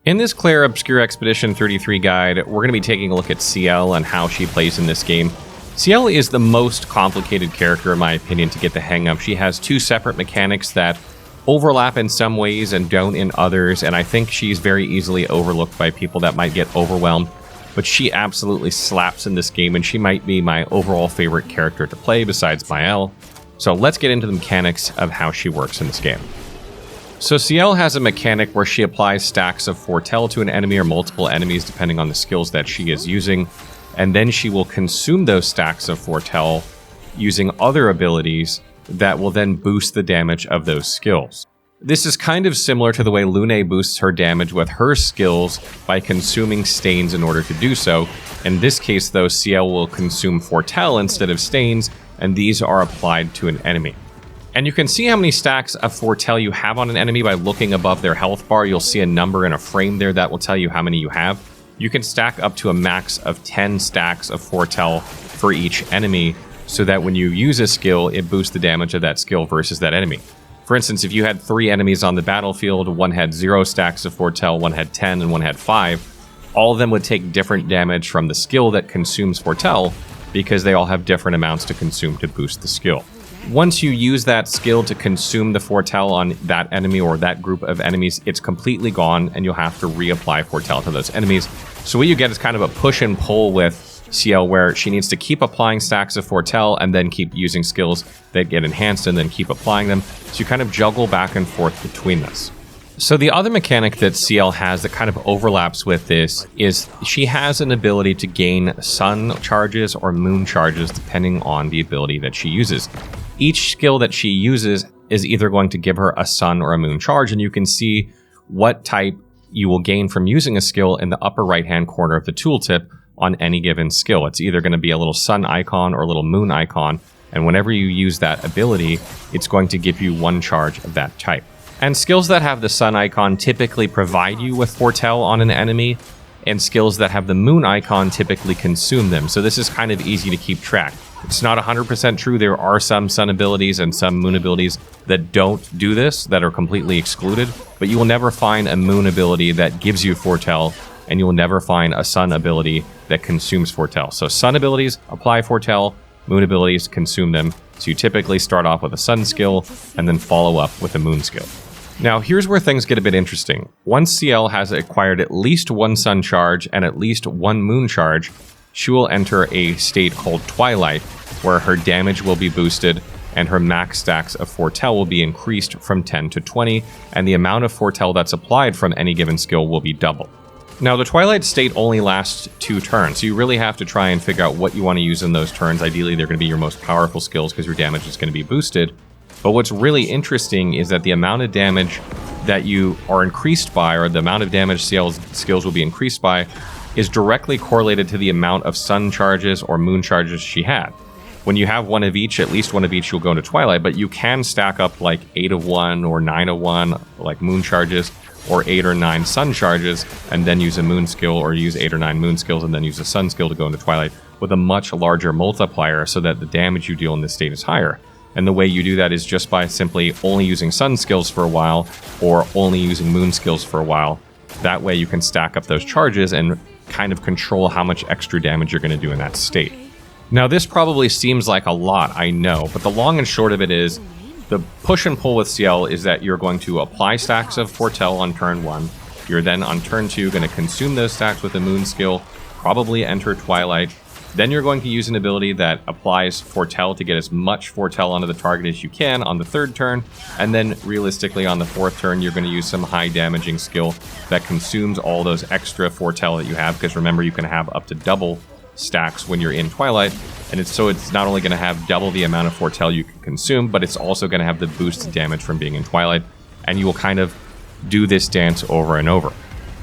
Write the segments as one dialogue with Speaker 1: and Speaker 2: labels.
Speaker 1: In this Clair Obscur Expedition 33 guide, we're going to be taking a look at Sciel and how she plays in this game. Sciel is the most complicated character, in my opinion, to get the hang of. She has two separate mechanics that overlap in some ways and don't in others, and I think she's very easily overlooked by people that might get overwhelmed. But she absolutely slaps in this game, and she might be my overall favorite character to play besides Sciel. So let's get into the mechanics of how she works in this game. So Sciel has a mechanic where she applies stacks of Foretell to an enemy or multiple enemies depending on the skills that she is using, and then she will consume those stacks of Foretell using other abilities that will then boost the damage of those skills. This is kind of similar to the way Lune boosts her damage with her skills by consuming stains in order to do so. In this case though, Sciel will consume Foretell instead of stains, and these are applied to an enemy. And you can see how many stacks of Foretell you have on an enemy by looking above their health bar. You'll see a number in a frame there that will tell you how many you have. You can stack up to a max of 10 stacks of Foretell for each enemy, so that when you use a skill, it boosts the damage of that skill versus that enemy. For instance, if you had 3 enemies on the battlefield, one had 0 stacks of Foretell, one had 10, and one had 5, all of them would take different damage from the skill that consumes Foretell, because they all have different amounts to consume to boost the skill. Once you use that skill to consume the Foretell on that enemy or that group of enemies, it's completely gone, and you'll have to reapply Foretell to those enemies. So what you get is kind of a push and pull with Sciel, where she needs to keep applying stacks of Foretell and then keep using skills that get enhanced and then keep applying them. So you kind of juggle back and forth between this. So the other mechanic that Sciel has that kind of overlaps with this is she has an ability to gain sun charges or moon charges depending on the ability that she uses. Each skill that she uses is either going to give her a sun or a moon charge, and you can see what type you will gain from using a skill in the upper right-hand corner of the tooltip on any given skill. It's either going to be a little sun icon or a little moon icon, and whenever you use that ability, it's going to give you one charge of that type. And skills that have the sun icon typically provide you with Foretell on an enemy, and skills that have the moon icon typically consume them. So this is kind of easy to keep track. It's not 100% true. There are some sun abilities and some moon abilities that don't do this, that are completely excluded, but you will never find a moon ability that gives you Foretell, and you will never find a sun ability that consumes Foretell. So sun abilities apply Foretell, moon abilities consume them. So you typically start off with a sun skill and then follow up with a moon skill. Now here's where things get a bit interesting. Once Sciel has acquired at least one sun charge and at least one moon charge, she will enter a state called Twilight, where her damage will be boosted and her max stacks of Foretell will be increased from 10 to 20, and the amount of Foretell that's applied from any given skill will be double. Now, the Twilight state only lasts 2 turns, so you really have to try and figure out what you want to use in those turns. Ideally, they're going to be your most powerful skills because your damage is going to be boosted. But what's really interesting is that the amount of damage that you are increased by, or the amount of damage Sciel's skills will be increased by, is directly correlated to the amount of sun charges or moon charges she had. When you have one of each, at least one of each, you'll go into Twilight, but you can stack up like 8 of one or 9 of one, like moon charges, or 8 or 9 sun charges, and then use a moon skill, or use 8 or 9 moon skills and then use a sun skill to go into Twilight with a much larger multiplier so that the damage you deal in this state is higher. And the way you do that is just by simply only using sun skills for a while or only using moon skills for a while. That way you can stack up those charges and kind of control how much extra damage you're going to do in that state. Now this probably seems like a lot, I know, but the long and short of it is the push and pull with Sciel is that you're going to apply stacks of Foretell on turn 1. You're then on turn 2 going to consume those stacks with a moon skill, probably enter Twilight. Then you're going to use an ability that applies Foretell to get as much Foretell onto the target as you can on the 3rd turn, and then realistically on the 4th turn you're going to use some high damaging skill that consumes all those extra Foretell that you have, because remember you can have up to double stacks when you're in Twilight, and it's not only going to have double the amount of Foretell you can consume, but it's also going to have the boosted damage from being in Twilight, and you will kind of do this dance over and over.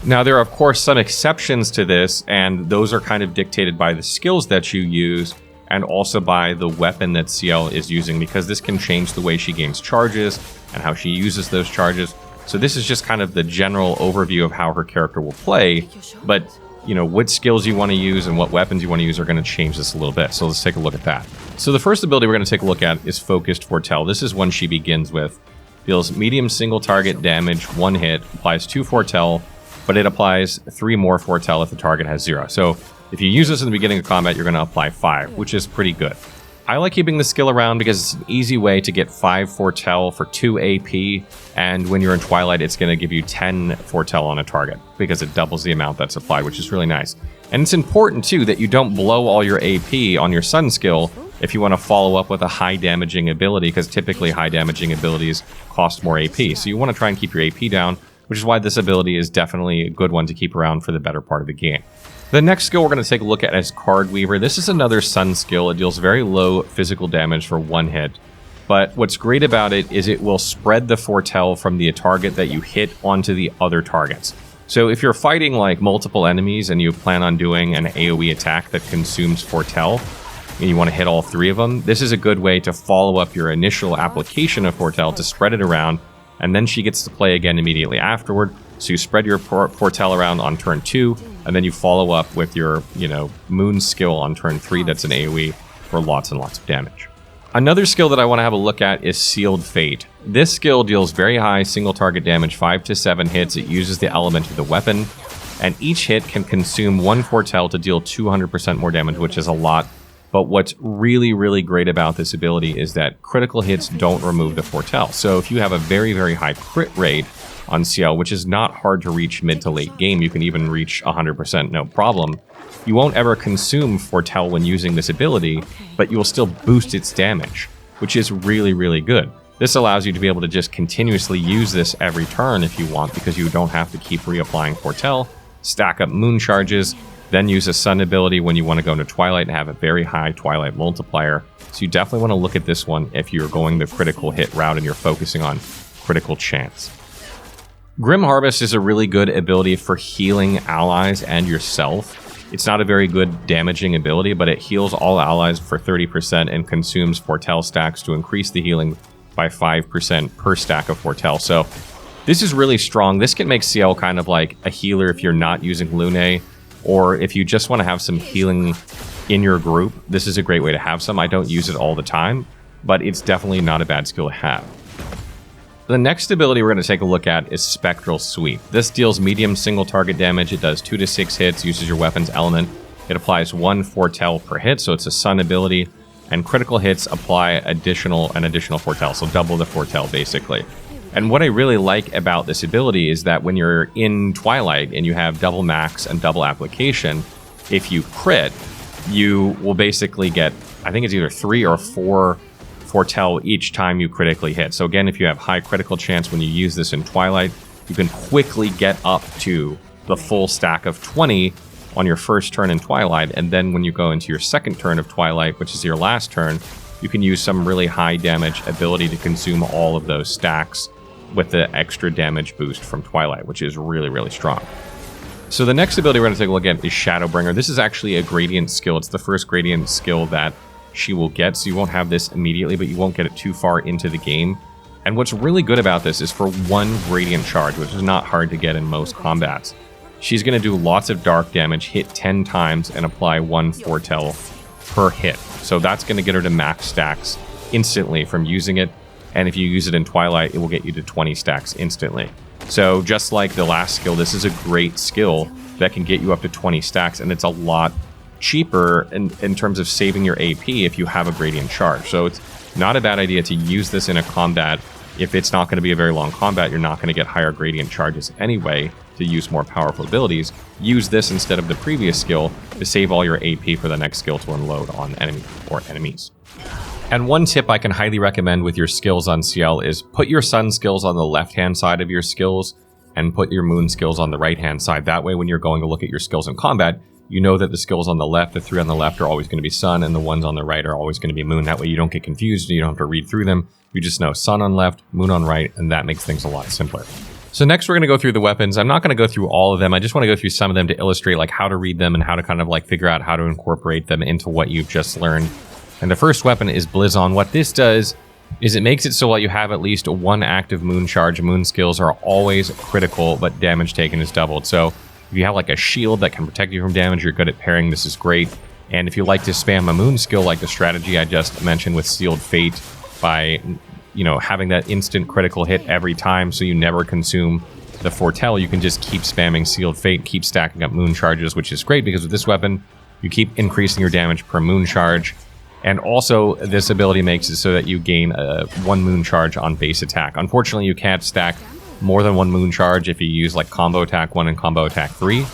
Speaker 1: Now, there are, of course, some exceptions to this, and those are kind of dictated by the skills that you use and also by the weapon that Sciel is using, because this can change the way she gains charges and how she uses those charges. So this is just kind of the general overview of how her character will play, but, you know, what skills you want to use and what weapons you want to use are going to change this a little bit. So let's take a look at that. So the first ability we're going to take a look at is Focused Foretell. This is one she begins with. Deals medium single target damage, 1 hit, applies 2 Foretell, but it applies 3 more Foretell if the target has 0. So if you use this in the beginning of combat, you're going to apply 5, which is pretty good. I like keeping the skill around because it's an easy way to get 5 Foretell for 2 AP, and when you're in Twilight, it's going to give you 10 Foretell on a target because it doubles the amount that's applied, which is really nice. And it's important, too, that you don't blow all your AP on your Sun skill if you want to follow up with a high damaging ability, because typically high damaging abilities cost more AP. So you want to try and keep your AP down, which is why this ability is definitely a good one to keep around for the better part of the game. The next skill we're going to take a look at is Card Weaver. This is another Sun skill. It deals very low physical damage for 1 hit. But what's great about it is it will spread the Foretell from the target that you hit onto the other targets. So if you're fighting like multiple enemies and you plan on doing an AoE attack that consumes Foretell, and you want to hit all 3 of them, this is a good way to follow up your initial application of Foretell to spread it around, and then she gets to play again immediately afterward. So you spread your Foretell around on turn 2, and then you follow up with your, Moon skill on turn 3 that's an AoE for lots and lots of damage. Another skill that I want to have a look at is Sealed Fate. This skill deals very high single target damage, 5 to 7 hits. It uses the element of the weapon, and each hit can consume 1 Foretell to deal 200% more damage, which is a lot. But what's really, really great about this ability is that critical hits don't remove the Foretell. So if you have a very, very high crit rate on Sciel, which is not hard to reach mid to late game, you can even reach 100% no problem, you won't ever consume Foretell when using this ability, but you will still boost its damage, which is really, really good. This allows you to be able to just continuously use this every turn if you want, because you don't have to keep reapplying Foretell, stack up Moon charges, then use a Sun ability when you want to go into Twilight and have a very high Twilight multiplier. So you definitely want to look at this one if you're going the critical hit route and you're focusing on critical chance. Grim Harvest is a really good ability for healing allies and yourself. It's not a very good damaging ability, but it heals all allies for 30% and consumes Foretell stacks to increase the healing by 5% per stack of Foretell. So this is really strong. This can make Sciel kind of like a healer if you're not using Lune, or if you just want to have some healing in your group. This is a great way to have some. I don't use it all the time, but it's definitely not a bad skill to have. The next ability we're going to take a look at is Spectral Sweep. This deals medium single target damage. It does 2 to 6 hits, uses your weapon's element. It applies 1 Foretell per hit, so it's a Sun ability, and critical hits apply an additional Foretell, so double the Foretell basically. And what I really like about this ability is that when you're in Twilight and you have double max and double application, if you crit, you will basically get, I think it's either 3 or 4 Foretell each time you critically hit. So again, if you have high critical chance when you use this in Twilight, you can quickly get up to the full stack of 20 on your first turn in Twilight, and then when you go into your second turn of Twilight, which is your last turn, you can use some really high damage ability to consume all of those stacks with the extra damage boost from Twilight, which is really, really strong. So the next ability we're going to take a look at is Shadowbringer. This is actually a gradient skill. It's the first gradient skill that she will get, so you won't have this immediately, but you won't get it too far into the game. And what's really good about this is for 1 gradient charge, which is not hard to get in most combats, she's going to do lots of dark damage, hit 10 times, and apply 1 Foretell per hit. So that's going to get her to max stacks instantly from using it. And if you use it in Twilight, it will get you to 20 stacks instantly. So just like the last skill, this is a great skill that can get you up to 20 stacks, and it's a lot cheaper in terms of saving your AP if you have a gradient charge. So it's not a bad idea to use this in a combat. If it's not going to be a very long combat, you're not going to get higher gradient charges anyway to use more powerful abilities. Use this instead of the previous skill to save all your AP for the next skill to unload on enemy or enemies. And one tip I can highly recommend with your skills on Sciel is put your Sun skills on the left-hand side of your skills and put your Moon skills on the right-hand side. That way, when you're going to look at your skills in combat, you know that the skills on the left, the 3 on the left, are always going to be Sun, and the ones on the right are always going to be Moon. That way you don't get confused and you don't have to read through them. You just know Sun on left, Moon on right, and that makes things a lot simpler. So next we're going to go through the weapons. I'm not going to go through all of them. I just want to go through some of them to illustrate like how to read them and how to kind of like figure out how to incorporate them into what you've just learned. And the first weapon is Blizzon. What this does is it makes it so while you have at least 1 active Moon charge, Moon skills are always critical, but damage taken is doubled. So if you have like a shield that can protect you from damage, you're good at pairing, this is great. And if you like to spam a Moon skill like the strategy I just mentioned with Sealed Fate by, having that instant critical hit every time so you never consume the Foretell, you can just keep spamming Sealed Fate, keep stacking up moon charges, which is great because with this weapon, you keep increasing your damage per moon charge. And also, this ability makes it so that you gain 1 moon charge on base attack. Unfortunately, you can't stack more than 1 moon charge if you use like combo attack 1 and combo attack 3.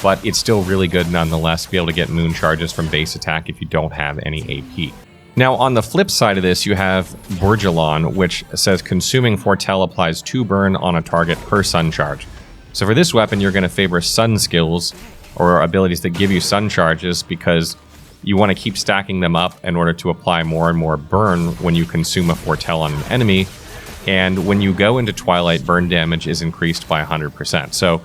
Speaker 1: But it's still really good nonetheless to be able to get moon charges from base attack if you don't have any AP. Now, on the flip side of this, you have Bourgelon, which says consuming Foretell applies 2 burn on a target per sun charge. So for this weapon, you're going to favor sun skills, or abilities that give you sun charges, because you want to keep stacking them up in order to apply more and more burn when you consume a Foretell on an enemy. And when you go into Twilight, burn damage is increased by 100%. So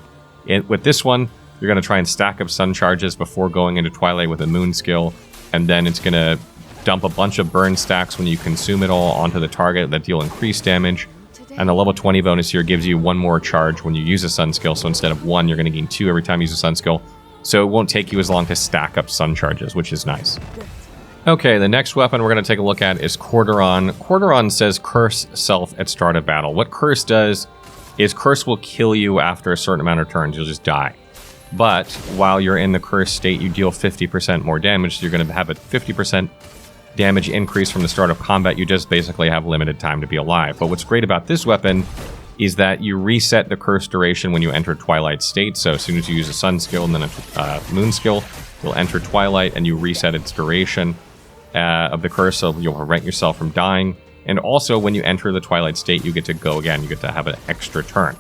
Speaker 1: with this one, you're going to try and stack up sun charges before going into Twilight with a moon skill, and then it's going to dump a bunch of burn stacks when you consume it all onto the target that deal increased damage. And the level 20 bonus here gives you 1 more charge when you use a sun skill, so instead of 1, you're going to gain 2 every time you use a sun skill. So it won't take you as long to stack up sun charges, which is nice. Okay, the next weapon we're going to take a look at is Corduron. Corduron says curse self at start of battle. What curse does is curse will kill you after a certain amount of turns. You'll just die. But while you're in the curse state, you deal 50% more damage. So you're going to have a 50% damage increase from the start of combat. You just basically have limited time to be alive. But what's great about this weapon is that you reset the curse duration when you enter Twilight state. So as soon as you use a sun skill and then a moon skill, you'll enter Twilight and you reset its duration of the curse, so you'll prevent yourself from dying. And also, when you enter the Twilight state, you get to go again. You get to have an extra turn.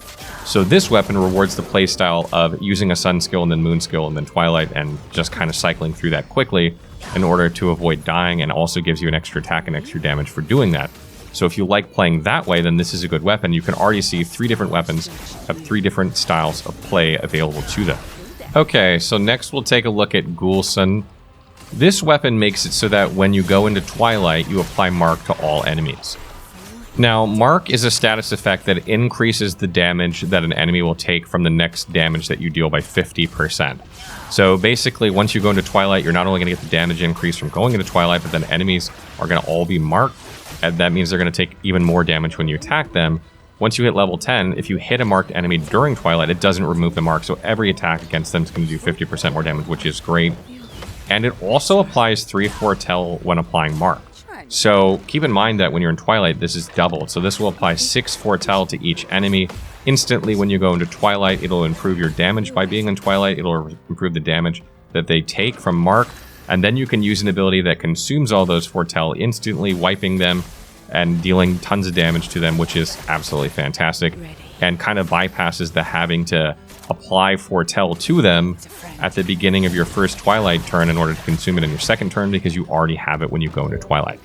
Speaker 1: So this weapon rewards the playstyle of using a sun skill and then moon skill and then Twilight and just kind of cycling through that quickly in order to avoid dying, and also gives you an extra attack and extra damage for doing that. So if you like playing that way, then this is a good weapon. You can already see 3 different weapons have 3 different styles of play available to them. Okay, so next we'll take a look at Ghoulson. This weapon makes it so that when you go into Twilight, you apply Mark to all enemies. Now, Mark is a status effect that increases the damage that an enemy will take from the next damage that you deal by 50%. So basically, once you go into Twilight, you're not only going to get the damage increase from going into Twilight, but then enemies are going to all be marked. And that means they're going to take even more damage when you attack them. Once you hit level 10, if you hit a marked enemy during Twilight, it doesn't remove the mark. So every attack against them is going to do 50% more damage, which is great. And it also applies 3 Foretell when applying Mark. So keep in mind that when you're in Twilight, this is doubled. So this will apply 6 Foretell to each enemy. Instantly, when you go into Twilight, it'll improve your damage by being in Twilight. It'll improve the damage that they take from Mark. And then you can use an ability that consumes all those Foretell, instantly wiping them and dealing tons of damage to them, which is absolutely fantastic. And kind of bypasses the having to apply Foretell to them at the beginning of your first Twilight turn in order to consume it in your second turn, because you already have it when you go into Twilight.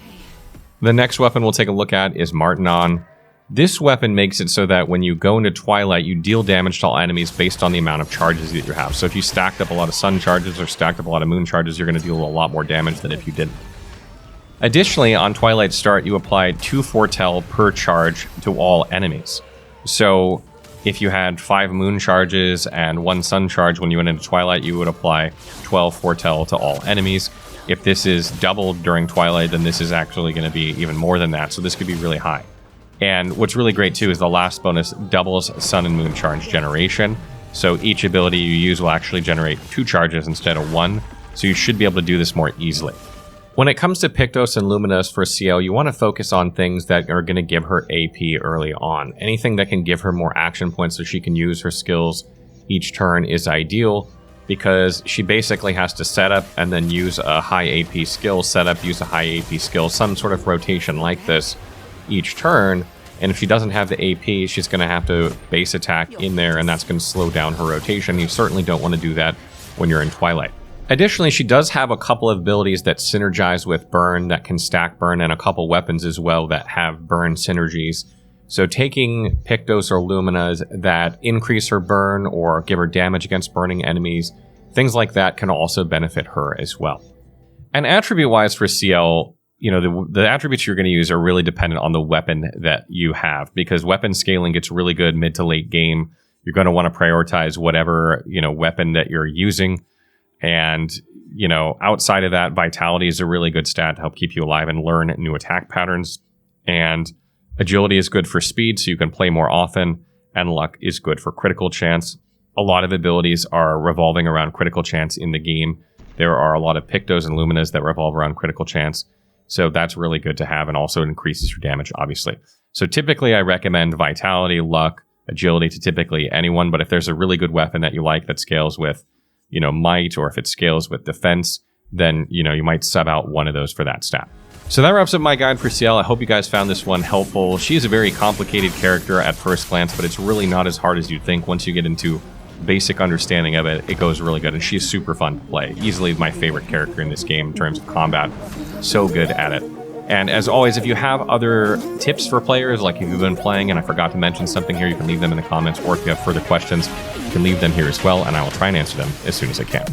Speaker 1: The next weapon we'll take a look at is Martinon. This weapon makes it so that when you go into Twilight, you deal damage to all enemies based on the amount of charges that you have. So if you stacked up a lot of sun charges or stacked up a lot of moon charges, you're going to deal a lot more damage than if you didn't. Additionally, on Twilight start, you apply 2 Foretell per charge to all enemies. So if you had 5 moon charges and 1 sun charge when you went into Twilight, you would apply 12 Foretell to all enemies. If this is doubled during Twilight, then this is actually going to be even more than that. So this could be really high. And what's really great too is the last bonus doubles sun and moon charge generation. So each ability you use will actually generate 2 charges instead of 1. So you should be able to do this more easily. When it comes to Pictos and Luminas for Sciel, you want to focus on things that are going to give her AP early on. Anything that can give her more action points so she can use her skills each turn is ideal, because she basically has to set up and then use a high AP skill, set up, use a high AP skill, some sort of rotation like this each turn. And if she doesn't have the AP, she's going to have to base attack in there, and that's going to slow down her rotation. You certainly don't want to do that when you're in Twilight. Additionally, she does have a couple of abilities that synergize with burn, that can stack burn, and a couple weapons as well that have burn synergies. So taking Pictos or Luminas that increase her burn or give her damage against burning enemies, things like that can also benefit her as well. And attribute-wise for Sciel, you know, the attributes you're going to use are really dependent on the weapon that you have, because weapon scaling gets really good mid to late game. You're going to want to prioritize whatever, you know, weapon that you're using. And, you know, outside of that, vitality is a really good stat to help keep you alive and learn new attack patterns. And agility is good for speed, so you can play more often. and luck is good for critical chance. A lot of abilities are revolving around critical chance in the game. There are a lot of Pictos and Luminas that revolve around critical chance. So that's really good to have, and also it increases your damage, obviously. So typically I recommend Vitality, Luck, Agility to typically anyone, but if there's a really good weapon that you like that scales with, Might, or if it scales with Defense, then, you might sub out one of those for that stat. So that wraps up my guide for Sciel. I hope you guys found this one helpful. She is a very complicated character at first glance, but it's really not as hard as you'd think. Once you get into basic understanding of it, it goes really good, and she's super fun to play. Easily my favorite character in this game in terms of combat. So good at it. And as always, if you have other tips for players, like if you've been playing and I forgot to mention something here, you can leave them in the comments, or if you have further questions, you can leave them here as well, and I will try and answer them as soon as I can.